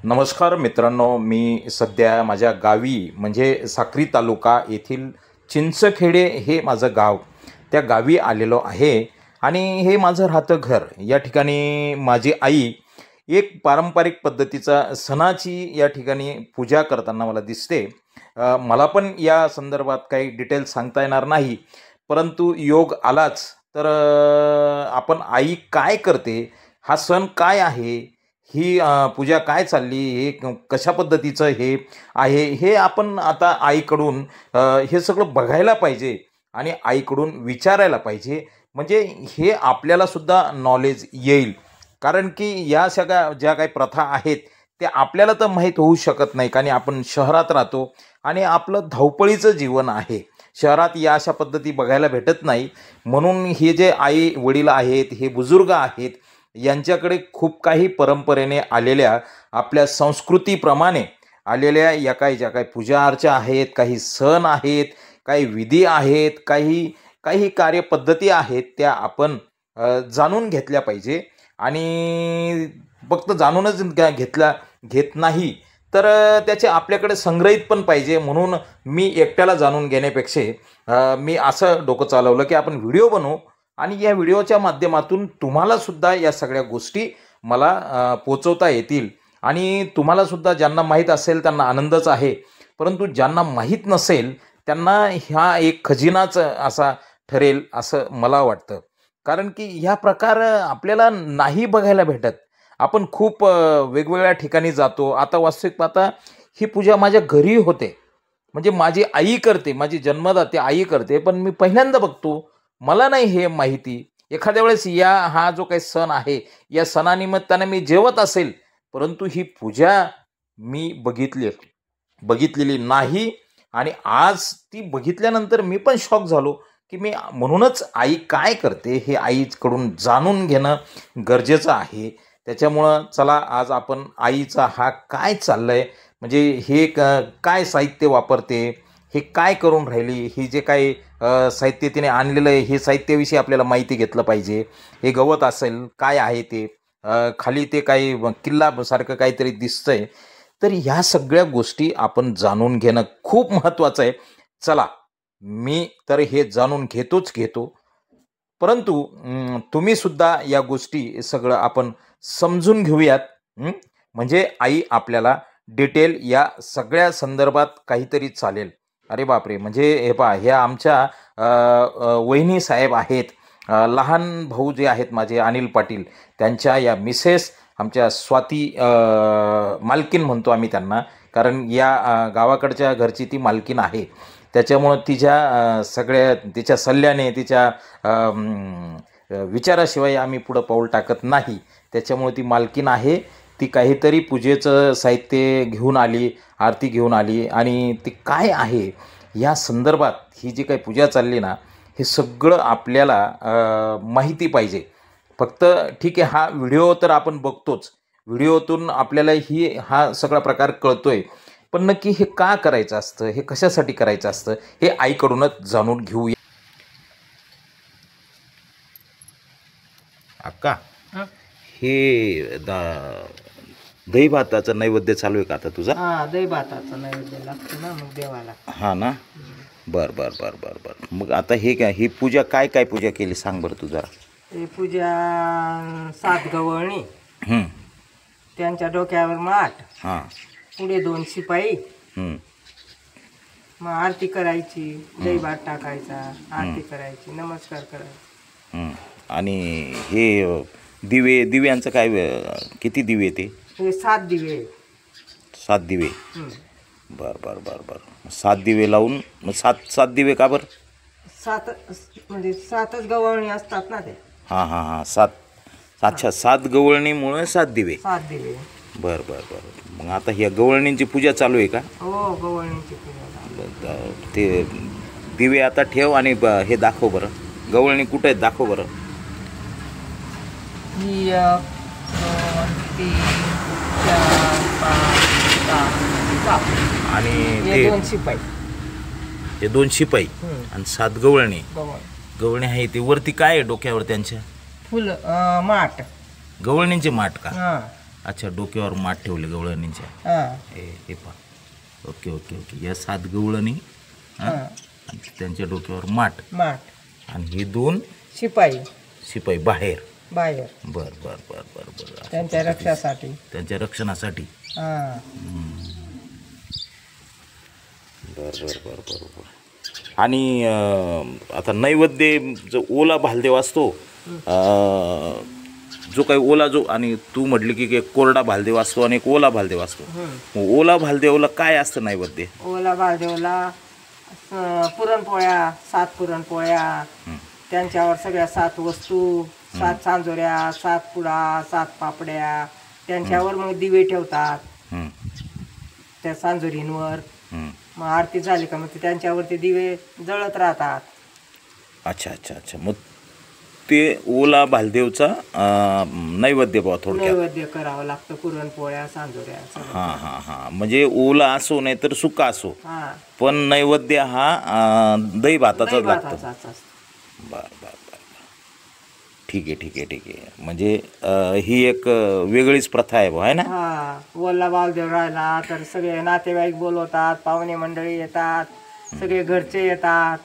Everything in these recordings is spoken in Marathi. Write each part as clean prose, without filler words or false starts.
नमस्कार मित्रांनो, मी सध्या माझ्या गावी म्हणजे साक्री तालुका येथील चिंचखेडे हे माझं गाव, त्या गावी आलेलो आहे. आणि हे माझं राहतं घर. या ठिकाणी माझी आई एक पारंपरिक पद्धतीचा सणाची या ठिकाणी पूजा करताना मला दिसते. मला पण या संदर्भात काही डिटेल्स सांगता येणार नाही, परंतु योग आलाच तर आपण आई काय करते, हा सण काय आहे, ही पूजा काय चालली, हे कशा पद्धतीचं हे आहे, हे आपण आता आईकडून हे सगळं बघायला पाहिजे आणि आईकडून विचारायला पाहिजे. म्हणजे हे आपल्याला सुद्धा नॉलेज येईल. कारण की या सगळ्या ज्या काही प्रथा आहेत त्या आपल्याला तर माहीत होऊ शकत नाही, कारण आपण शहरात राहतो आणि आपलं धावपळीचं जीवन आहे. शहरात या अशा पद्धती बघायला भेटत नाही. म्हणून हे जे आई वडील आहेत, हे बुजुर्ग आहेत, यांच्याकडे खूप काही परंपरेने आलेल्या, आपल्या संस्कृतीप्रमाणे आलेल्या या काही ज्या काही पूजा अर्चा आहेत, काही सण आहेत, काही विधी आहेत, काही काही कार्यपद्धती आहेत, त्या आपण जाणून घेतल्या पाहिजे. आणि फक्त जाणूनच घेत नाही तर त्याचे आपल्याकडे संग्रहित पण पाहिजे. म्हणून मी एकट्याला जाणून घेण्यापेक्षा मी असं डोकं चालवलं की आपण व्हिडिओ बनवू आणि या व्हिडिओच्या माध्यमातून तुम्हालासुद्धा या सगळ्या गोष्टी मला पोचवता येतील. आणि तुम्हालासुद्धा ज्यांना माहीत असेल त्यांना आनंदच आहे, परंतु ज्यांना माहीत नसेल त्यांना ह्या एक खजिनाच असा ठरेल असं मला वाटतं. कारण की ह्या प्रकार आपल्याला नाही बघायला भेटत. आपण खूप वेगवेगळ्या ठिकाणी जातो. आता वास्तविक पाहता ही पूजा माझ्या घरी होते, म्हणजे माझी आई करते, माझी जन्मदाते आई करते, पण मी पहिल्यांदा बघतो. मला नाही हे माहिती. एखाद्या वेळेस हा जो काही सण आहे, या सणानिमित्ताने मी जेवत असेल, परंतु ही पूजा मी बघितलेली नाही. आणि आज ती बघितल्यानंतर मी पण शॉक झालो की मी म्हणूनच आई काय करते हे आईकडून जाणून घेणं गरजेचं आहे. त्याच्यामुळं चला आज आपण आईचा हा काय चाललंय, म्हणजे हे काय साहित्य वापरते, हे काय करून राहिली, ही जे काही साहित्य तिने आणलेलं आहे, हे साहित्याविषयी आपल्याला माहिती घेतलं पाहिजे. हे गवत असेल, काय आहे ते, खाली ते काही किल्लासारखं काहीतरी दिसतंय. तर ह्या सगळ्या गोष्टी आपण जाणून घेणं खूप महत्त्वाचं आहे. चला, मी तर हे जाणून घेतो, परंतु तुम्ही सुद्धा या गोष्टी सगळं आपण समजून घेऊयात. म्हणजे आई आपल्याला डिटेल या सगळ्या संदर्भात काहीतरी चालेल. अरे बापरे, म्हणजे हे पहा, ह्या आमच्या वहिनी साहेब आहेत. लहान भाऊ जे आहेत माझे अनिल पाटील, त्यांच्या या मिसेस आमच्या स्वाती, मालकीन म्हणतो आम्ही त्यांना, कारण या गावाकडच्या घरची ती मालकीन आहे. त्याच्यामुळं तिच्या सगळ्या तिच्या सल्ल्याने, तिच्या विचाराशिवाय आम्ही पुढं पाऊल टाकत नाही. त्याच्यामुळे ती मालकीन आहे. ती काहीतरी पूजेचं साहित्य घेऊन आली, आरती घेऊन आली, आणि ती काय आहे या संदर्भात ही जी काही पूजा चालली ना, हे सगळं आपल्याला माहिती पाहिजे. फक्त ठीक आहे, हा व्हिडिओ तर आपण बघतोच, व्हिडिओतून आपल्याला हा सगळा प्रकार कळतोय, पण नक्की हे का करायचं असतं, हे कशासाठी करायचं असतं, हे आईकडूनच जाणून घेऊया. अक्का, हे दही भाताचं नैवेद्य चालू आहे का आता तुझा? हा, दही भाताचा नैवेद्य लागतो ना मग देवाला. हा ना, बर बर बर बर बर. मग आता हे काय, ही पूजा काय काय पूजा केली सांग बरं तू जरा. ही पूजा 7 गवळणी, त्यांच्या डोक्यावर माठ, हां, पुढे 2 शिपाई, मग आरती करायची, दही भात टाकायचा, आरती करायची, नमस्कार करायचा. आणि हे दिव्यांचं काय, किती दिवे ते? हे 7 दिवे. 7 दिवे. बर बर बर बर. 7 दिवे लावून, मग 7 दिवे का बरं? 7 म्हणजे 7च गवळणी असतात ना ते. हां हां हां, 7. अच्छा, 7 गवळणीमुळे 7 दिवे. 7 दिवे. बर बर बर. मग आता ह्या गवळणींची पूजा चालू आहे का? हो, गवळणीची पूजा. ते दिवे आता ठेव आणि हे दाखव बरं, गवळणी कुठं आहेत दाखव बरं. ही 1 2 3 4 5 6 आणि हे 2 शिपाई. हे 2 शिपाई आणि 7 गवळणी. गवळ गवळणी आहे ते वरती काय आहे डोक्यावर त्यांच्या? फुल माठ. गवळणींचे माठ का? हां. अच्छा, डोक्यावर माठ ठेवले गवळणींच्या. हा हे पहा. Okay okay okay. या 7 गवळणी, हा आणि त्यांच्या डोक्यावर माठ, माठ आणि हे 2 शिपाई बाहेर. बाहेर बर बर बर बर बर. त्यांच्या रक्षासाठी. त्यांच्या रक्षणासाठी. हा बर बर बर बर बर. आणि आता नैवेद्य जो ओला भालदेव असतो, जो काही ओला जो, आणि तू म्हटली की एक कोरडा भालदेव असतो आणि एक ओला भालदेव असतो. मग ओला भालदेवला काय असतं नैवेद्य? ओला बालदेवला पुरणपोळ्या, 7 पुरणपोळ्या, त्यांच्यावर सगळ्या 7 वस्तू, 7 सांजोऱ्या, 7 पुडा, 7 पापड्या, त्यांच्यावर मग दिवे ठेवतात त्या सांजोरींवर. मग आरती झाली का मग ते त्यांच्यावरती दिवे जळत राहतात. अच्छा अच्छा अच्छा. मग ते ओला भालदेवचा नैवेद्य बा थोडक्यात. नैवेद्य करावं लागतं, पुरणपोळ्या, सांजोऱ्या सगळं. हां हां हां. म्हणजे ओला असो नाही तर सुका असो, हा पण नैवेद्य हा दही भाताचाच लागतो. भाताचाच असतो. बर बर बर बर. ठीक आहे ठीक आहे ठीक आहे. म्हणजे ही एक वेगळीच प्रथा आहे बा, आहे ना? हा, ओला बालदेव राहिला तर सगळे नातेवाईक बोलवतात, पाहुणे मंडळी येतात, सगळे घरचे येतात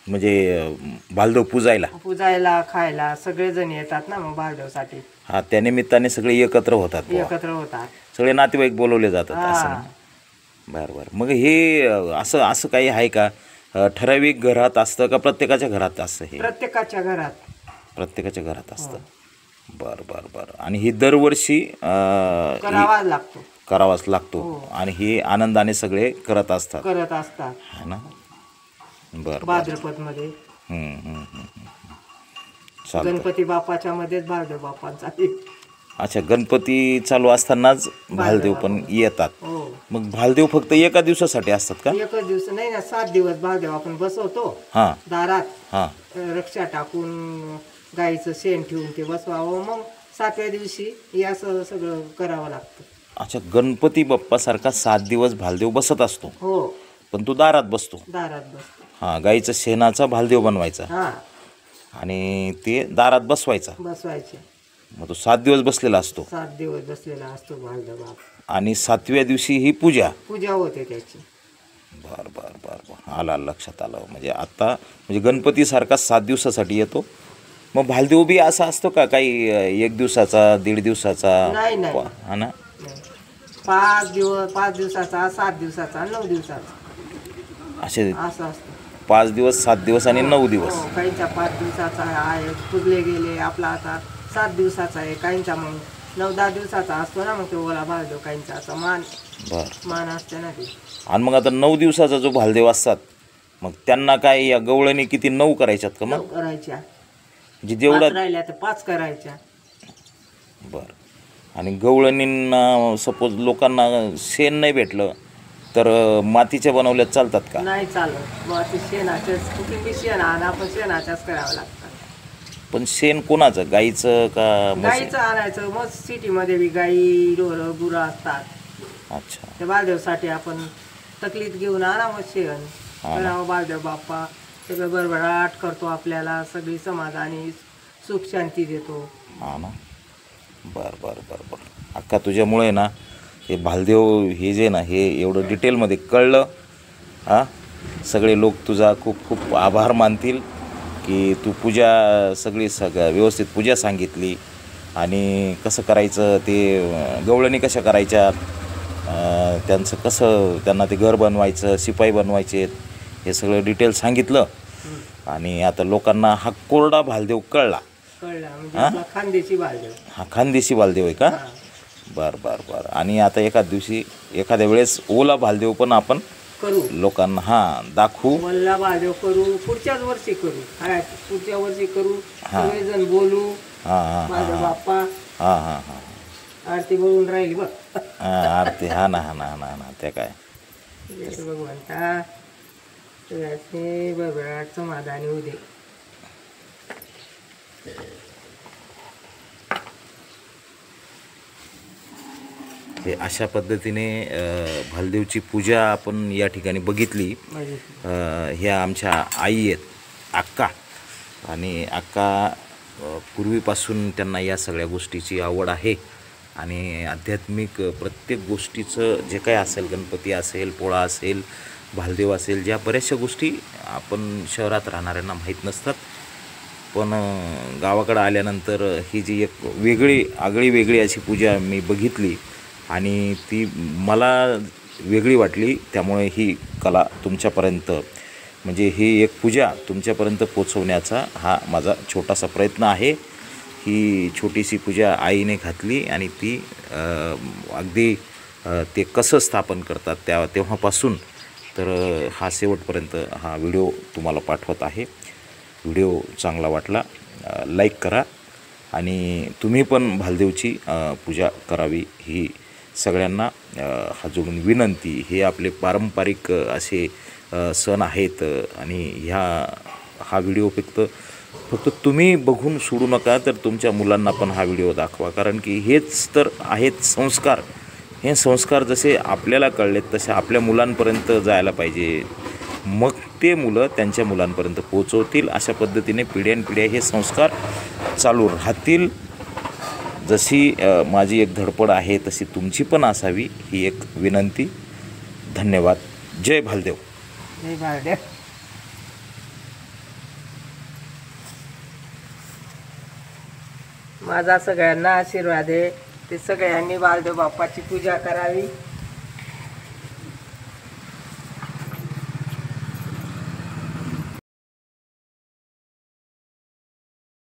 म्हणजे भालदेव पूजायला. पूजायला, खायला सगळेजण येतात ना मग बालदेवसाठी. हा, त्या निमित्ताने सगळे एकत्र होतात बुवा. एकत्र होतात. सगळे नातेवाईक बोलवले जातात असं हा ना? बरं बरं. मग हे असं असं काही आहे का, ठराविक घरात असतं का प्रत्येकाच्या घरात असतं हे? प्रत्येकाच्या घरात. प्रत्येकाच्या घरात असतं. बरं बरं बरं. आणि ही दरवर्षी करावाच लागतो. करावाच लागतो. आणि हे आनंदाने सगळे करत असतात. करत असतात. है ना? बरं. भाद्रपद मध्ये चालतं. गणपती बाप्पाच्या मध्येच बालदेव बाप्पांचा. अच्छा, गणपती चालू असतानाच भालदेव पण येतात. हो, मग भालदेव फक्त एका दिवसासाठी असतात का? एकच दिवस नाही ना, 7 दिवस बालदेव आपण बसवतो हां दारात. हां. रक्षा टाकून गाईचं शेण ठेवून ते बसवावं. मग 7व्या दिवशी हे असं सगळं करावं लागतं. अच्छा, गणपती बाप्पासारखा 7 दिवस भालदेव बसत असतो, हो, पण तो दारात बसतो. दारात बसतो. हां, गाईचं शेणाचा भालदेव बनवायचा हा, आणि ते दारात बसवायचा. बसवायचे. मग तो 7 दिवस बसलेला असतो. 7 दिवस बसलेला असतो बालदेव बाप्पा. आणि 7व्या दिवशी ही पूजा. पूजा होते त्याची. बर बर बर बर. आला लक्षात आलं. म्हणजे आता म्हणजे गणपतीसारखा 7 दिवसासाठी येतो. मग भालदेव बी असा असतो का, काही 1 दिवसाचा, 1.5 दिवसाचा? नाही नाही हा ना? नाही. 5 दिवस, 5 दिवसाचा, 7 दिवसाचा, 9 दिवसाचा असे असं असतं. 5 दिवस, 7 दिवस आणि 9 दिवस. हो, काहींचा 5 दिवसाचा आहे, पुजले गेले. आपला आता 7 दिवसाचा आहे. काहींचा मग 9-10 दिवसाचा असतो ना. मग तो ओला बालदेव काहींचा असा मान असते ना ते. आणि मग आता 9 दिवसाचा जो भालदेव असतात, मग त्यांना काय या गवळणी किती 9 करायच्यात का? 9 मग करायच्या. म्हणजे जेवढा 5 राहिल्या तर 5 करायच्या. बरं. आणि गवळणींना सपोज लोकांना शेण नाही भेटलं तर मातीच्या बनवल्यात चालतात का? नाही चालत. मग ते शेणाच्याच, कुठे शेण आणा, आपण शेणाच्याच करावं लागतं. पण शेण कोणाचं, गाईचं का म्हशी? गाईचं आणायचं. मग सिटीमध्ये बी गाई, ढोरं, गुरं असतात. अच्छा. त्या बालदेवसाठी आपण तकलीफ घेऊन आणावं शेण. करावं बालदेव बाप्पा. सगळं बरबराट करतो, आपल्याला सगळी समाधानी सुख शांती देतो. हा ना? बरं बरं बरं बरं. अक्का, तुझ्यामुळे ना हे भालदेव हे जे ना हे एवढं डिटेलमध्ये कळलं. हां, सगळे लोक तुझा खूप खूप आभार मानतील की तू पूजा सगळी व्यवस्थित पूजा सांगितली. आणि कसं करायचं ते, गवळणी कशा करायच्या, त्यांचं कसं त्यांना ते घर बनवायचं, शिपाई बनवायचे, हे सगळं डिटेल सांगितलं. आणि आता लोकांना हा कोरडा भालदेव कळला. म्हणजे आपला खानदेशी बालदेव. हा खानदेशी भालदेव आहे का? बरं बरं बरं. आणि आता एखाद्या वेळेस ओला भालदेव पण आपण करू, लोकांना दाखवू. ओला बालदेव करू, पुढच्याच वर्षी करू. पुढच्या वर्षी करू, सगळेजण बोलू. बालदेव बाप्पा. हां हां हां. आरती बोलून राहिली बघ. आरती. हा ना हा ना हा ना हा ना. त्या काय भगवंता तुझ्याचे बरबराट समाधानी होऊ दे. हे अशा पद्धतीने भालदेवची पूजा आपण या ठिकाणी बघितली. ह्या आमच्या आई आहेत, अक्का. आणि अक्का पूर्वीपासून त्यांना या सगळ्या गोष्टीची आवड आहे आणि आध्यात्मिक प्रत्येक गोष्टीचं जे काही असेल, गणपती असेल, पोळा असेल, भालदेव असेल, ज्या बऱ्याचशा गोष्टी आपण शहरात राहणाऱ्यांना माहीत नसतात. पण गावाकडं आल्यानंतर ही जी एक वेगळी अशी पूजा मी बघितली आणि ती मला वेगळी वाटली. त्यामुळे ही कला तुमच्यापर्यंत, म्हणजे ही एक पूजा तुमच्यापर्यंत पोचवण्याचा हा माझा छोटासा प्रयत्न आहे. ही छोटीशी पूजा आईने घातली आणि ती अगदी ते कसं स्थापन करतात तेव्हापासून तर हा शेवटपर्यंत हा व्हिडिओ तुम्हाला पाठवत आहे. व्हिडिओ चांगला वाटला लाईक करा आणि तुम्ही पण भालदेवची पूजा करावी ही सगळ्यांना हात जोडून विनंती. हे आपले पारंपरिक असे सण आहेत आणि हा व्हिडिओ फक्त तुम्ही बघून सोडू नका, तर तुमच्या मुलांना पण हा व्हिडिओ दाखवा. कारण की हेच तर आहेत संस्कार. हे संस्कार जसे आपल्याला कळलेत तसे आपल्या मुलांपर्यंत जायला पाहिजे. मग ते मुलं त्यांच्या मुलांपर्यंत पोचवतील. अशा पद्धतीने पिढ्यानपिढ्या हे संस्कार चालू राहतील. जशी माझी एक धडपड आहे तशी तुमची पण असावी ही एक विनंती. धन्यवाद. जय भालदेव. जय भालदेव. माझा सगळ्यांना आशीर्वाद आहे. ते सगळ्यांनी बालदेव बाप्पाची पूजा करावी.